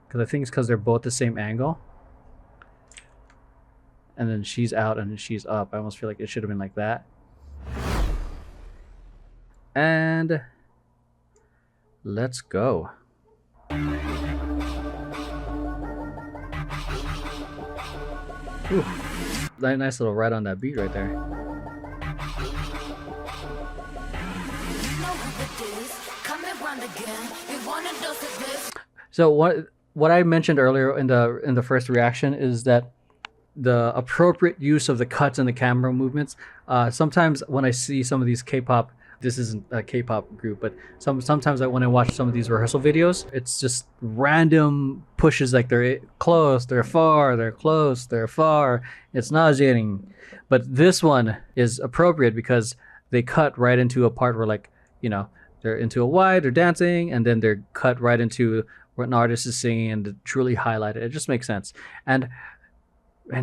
Because I think it's because they're both the same angle. And then she's out and she's up. I almost feel like it should have been like that. And let's go. Ooh, nice little right on that beat right there. So what I mentioned earlier in the first reaction is that the appropriate use of the cuts and the camera movements. Sometimes when I see some of these K-pop, this isn't a K-pop group, but sometimes when I watch some of these rehearsal videos, it's just random pushes, like they're close, they're far, they're close, they're far. It's nauseating. But this one is appropriate because they cut right into a part where, like, you know, they're into a wide, they're dancing, and then they're cut right into what an artist is singing and truly highlight it. It just makes sense. And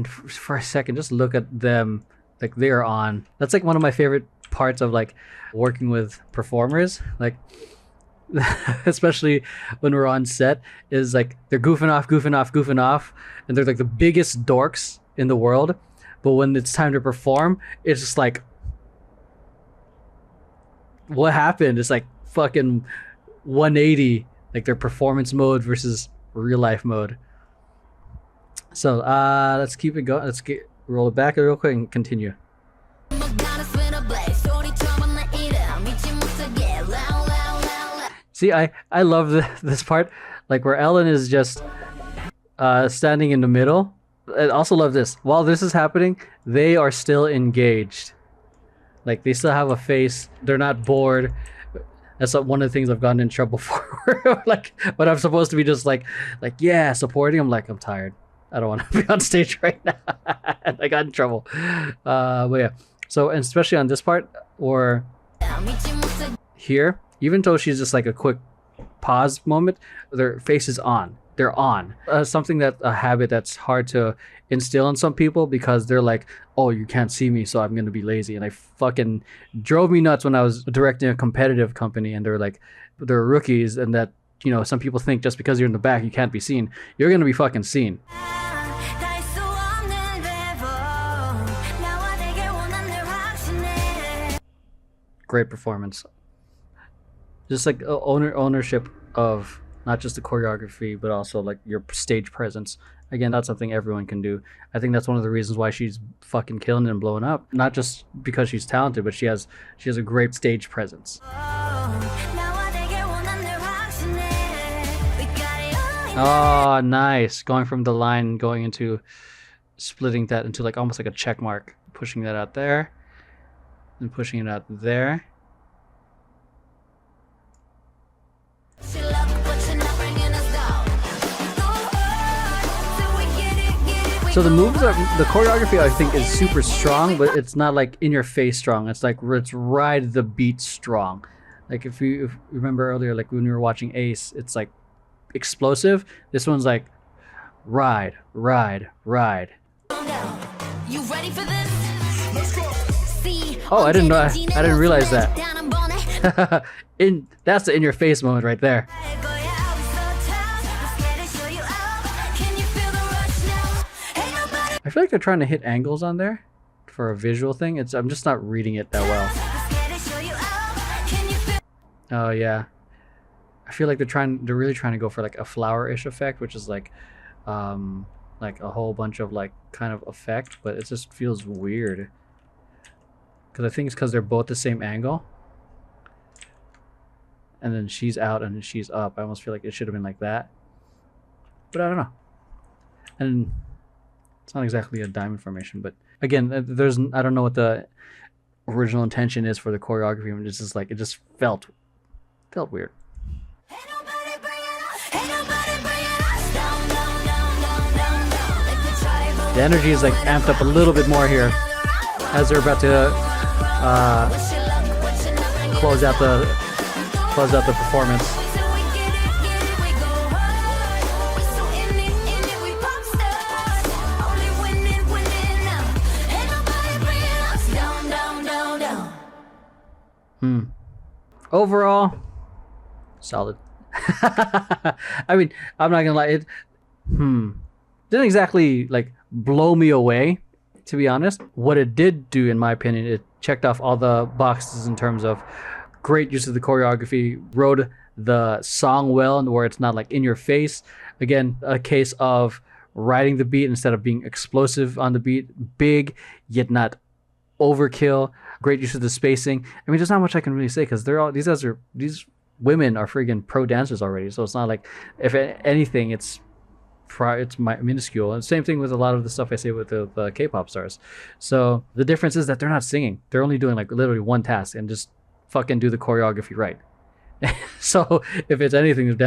for a second, just look at them, like they're on. That's like one of my favorite parts of like working with performers, like especially when we're on set, is like they're goofing off, and they're like the biggest dorks in the world. But when it's time to perform, it's just like, what happened? It's like fucking 180, like their performance mode versus real life mode. So let's keep it going. Let's roll it back real quick and continue. See, I love this part, like where Ellen is just standing in the middle. I also love this. While this is happening, they are still engaged. Like they still have a face. They're not bored. That's one of the things I've gotten in trouble for. Like, but I'm supposed to be just like yeah, supporting. I'm like, I'm tired. I don't want to be on stage right now. I got in trouble. But yeah. So, and especially on this part, or here, even though she's just like a quick pause moment, their face is on. They're on. Something that a habit that's hard to instill in some people, because they're like, oh, you can't see me, so I'm going to be lazy. And I fucking drove me nuts when I was directing a competitive company, and they're like, they're rookies, and that, you know, some people think just because you're in the back, you can't be seen. You're going to be fucking seen. Great performance. Just like ownership of not just the choreography, but also like your stage presence. Again, that's something everyone can do. I think that's one of the reasons why she's fucking killing it and blowing up. Not just because she's talented, but she has a great stage presence. Oh, nice. Going from the line, going into splitting that into like almost like a check mark, pushing that out there and pushing it out there. So the moves are, the choreography I think is super strong, but it's not like in your face strong. It's like it's ride the beat strong. Like if you remember earlier, like when we were watching Ace, it's like explosive. This one's like ride. You ready for this? Oh, I didn't know. I didn't realize that. That's the in your face moment right there. I feel like they're trying to hit angles on there for a visual thing. I'm just not reading it that well. Oh yeah, I feel like they're really trying to go for like a flower-ish effect, which is like a whole bunch of like kind of effect, but it just feels weird. Because I think it's because they're both the same angle. And then she's out and she's up. I almost feel like it should have been like that. But I don't know. And it's not exactly a diamond formation, but again, I don't know what the original intention is for the choreography. It's just like, it just felt weird. The energy is like amped up a little bit more here as they're about to close out the performance. Overall, solid. I mean, I'm not gonna lie. It didn't exactly like blow me away, to be honest. What it did do, in my opinion, it checked off all the boxes in terms of great use of the choreography, wrote the song well, and where it's not like in your face. Again, a case of riding the beat instead of being explosive on the beat, big yet not overkill. Great use of the spacing. I mean, there's not much I can really say because they're all these women are friggin' pro dancers already. So it's not like, if anything, it's minuscule. And same thing with a lot of the stuff I say with the K-pop stars. So the difference is that they're not singing. They're only doing like literally one task and just fucking do the choreography right. So if it's anything, if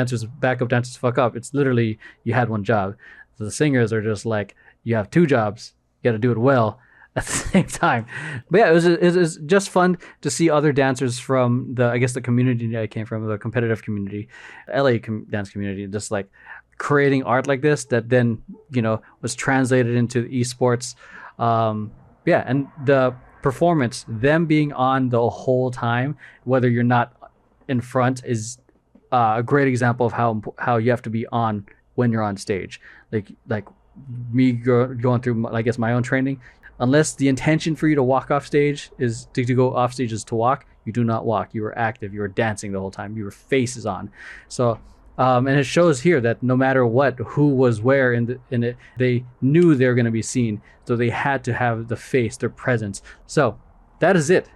backup dancers fuck up, it's literally you had one job. The singers are just like, you have two jobs. You got to do it well at the same time. But yeah, it was just fun to see other dancers from the community I came from, the competitive community, dance community, just like creating art like this that then, was translated into esports. Yeah, and the performance, them being on the whole time, whether you're not in front, is a great example of how you have to be on when you're on stage. Like me going through, I guess, my own training. Unless the intention for you to walk off stage is to go off stage is to walk, you do not walk. You are active. You are dancing the whole time. Your face is on. So, and it shows here that no matter who was where in it, they knew they were going to be seen. So they had to have the face, their presence. So that is it.